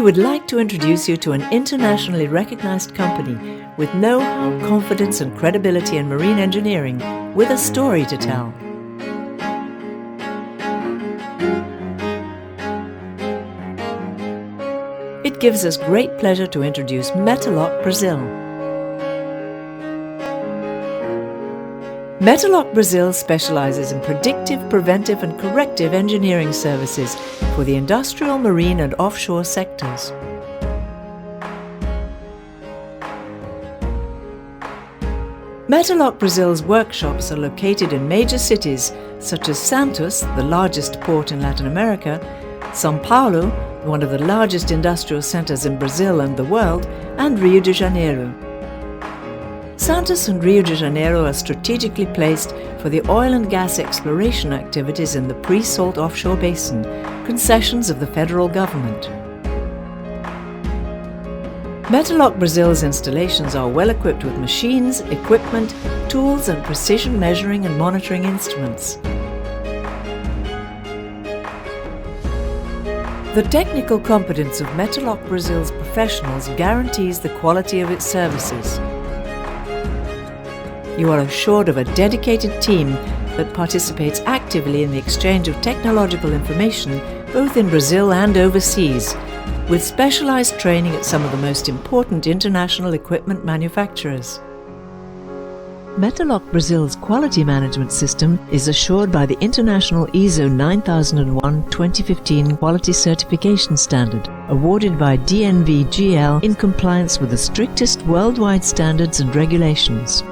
We would like to introduce you to an internationally recognized company with know-how, confidence and credibility in marine engineering, with a story to tell. It gives us great pleasure to introduce Metaloc Brazil. Metaloc Brazil specializes in predictive, preventive and corrective engineering services for the industrial, marine and offshore sectors. Metaloc Brazil's workshops are located in major cities such as Santos, the largest port in Latin America, São Paulo, one of the largest industrial centers in Brazil and the world, and Rio de Janeiro. Santos and Rio de Janeiro are strategically placed for the oil and gas exploration activities in the pre-salt offshore basin, concessions of the federal government. Metaloc Brazil's installations are well equipped with machines, equipment, tools and precision measuring and monitoring instruments. The technical competence of Metaloc Brazil's professionals guarantees the quality of its services. You are assured of a dedicated team that participates actively in the exchange of technological information both in Brazil and overseas, with specialized training at some of the most important international equipment manufacturers. Metaloc Brazil's quality management system is assured by the International ISO 9001-2015 Quality Certification Standard, awarded by DNV-GL in compliance with the strictest worldwide standards and regulations.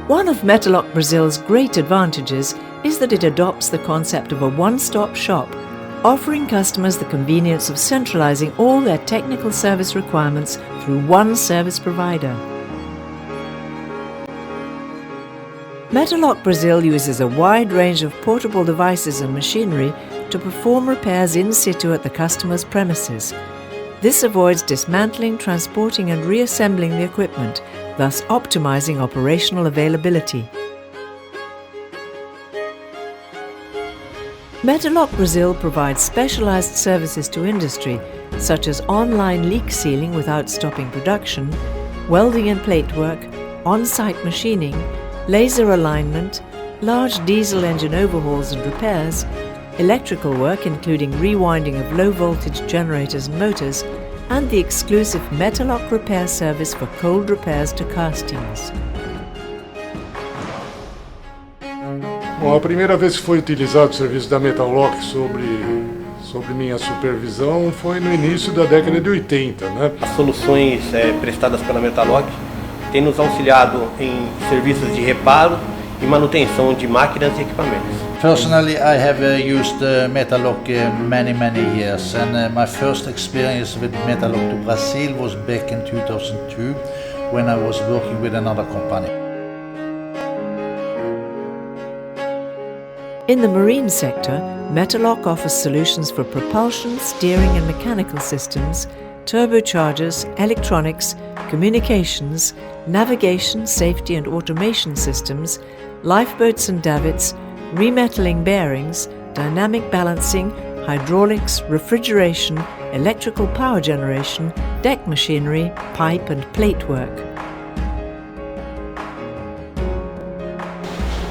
One of Metaloc Brazil's great advantages is that it adopts the concept of a one-stop shop, offering customers the convenience of centralizing all their technical service requirements through one service provider. Metaloc Brazil uses a wide range of portable devices and machinery to perform repairs in situ at the customer's premises. This avoids dismantling, transporting and reassembling the equipment, thus optimizing operational availability. Metaloc Brazil provides specialized services to industry, such as online leak sealing without stopping production, welding and plate work, on-site machining, laser alignment, large diesel engine overhauls and repairs, electrical work including rewinding of low-voltage generators and motors, and the exclusive Metaloc repair service for cold repairs to castings. Bom, a primeira vez que foi utilizado o serviço da Metaloc sobre minha supervisão foi no início da década de 80, né? As soluções prestadas pela Metaloc têm nos auxiliado em serviços de reparo e manutenção de máquinas e equipamentos. Personally, I have used Metaloc many years, and my first experience with Metaloc to Brazil was back in 2002 when I was working with another company. In the marine sector, Metaloc offers solutions for propulsion, steering and mechanical systems, turbochargers, electronics, communications, navigation, safety and automation systems, lifeboats and davits, remetalling bearings, dynamic balancing, hydraulics, refrigeration, electrical power generation, deck machinery, pipe and plate work.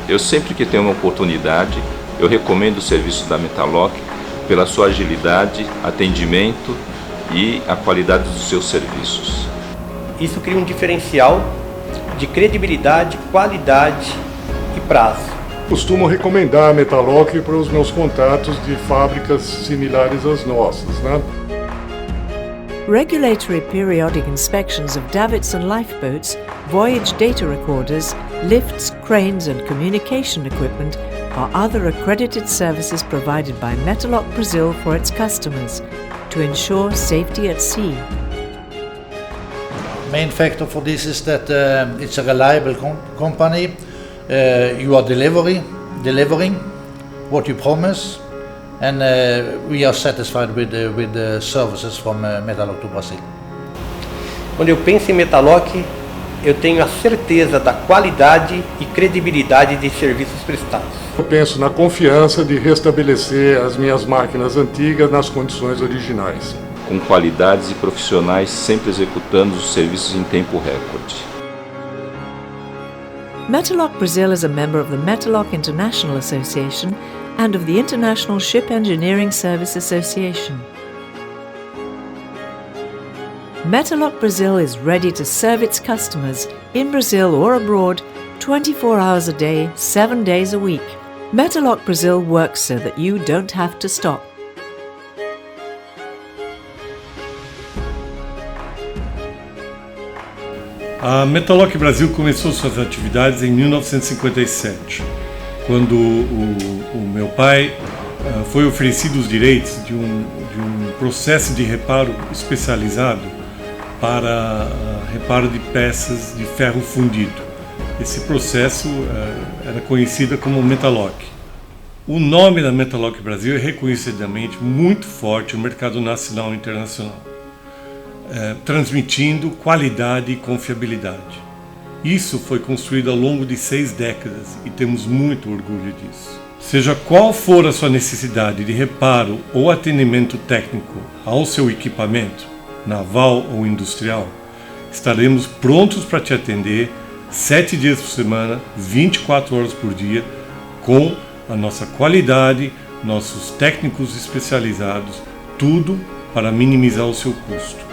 Eu sempre que tenho uma oportunidade, eu recomendo o serviço da Metaloc pela sua agilidade, atendimento e a qualidade dos seus serviços. Isso cria um diferencial de credibilidade, qualidade e prazo. Costumo recomendar a Metaloc para os meus contatos de fábricas similares às nossas, né? Regulatory periodic inspections of davits and lifeboats, voyage data recorders, lifts, cranes and communication equipment are other accredited services provided by Metaloc Brazil for its customers to ensure safety at sea. Main factor for this is that it's a reliable company. You are delivering what you promise, and we are satisfied with the services from Metaloc do Brasil. Quando eu penso em Metaloc, eu tenho a certeza da qualidade e credibilidade de serviços prestados. Eu penso na confiança de restabelecer as minhas máquinas antigas nas condições originais. Com qualidades e profissionais sempre executando os serviços em tempo recorde. Metalock Brazil is a member of the Metalock International Association and of the International Ship Engineering Service Association. Metalock Brazil is ready to serve its customers in Brazil or abroad 24 hours a day, 7 days a week. Metalock Brazil works so that you don't have to stop. A Metalock Brasil começou suas atividades em 1957, quando o meu pai foi oferecido os direitos de um processo de reparo especializado para reparo de peças de ferro fundido. Esse processo era conhecido como Metalock. O nome da Metalock Brasil é reconhecidamente muito forte no mercado nacional e internacional, transmitindo qualidade e confiabilidade. Isso foi construído ao longo de 6 décadas e temos muito orgulho disso. Seja qual for a sua necessidade de reparo ou atendimento técnico ao seu equipamento, naval ou industrial, estaremos prontos para te atender 7 dias por semana, 24 horas por dia, com a nossa qualidade, nossos técnicos especializados, tudo para minimizar o seu custo.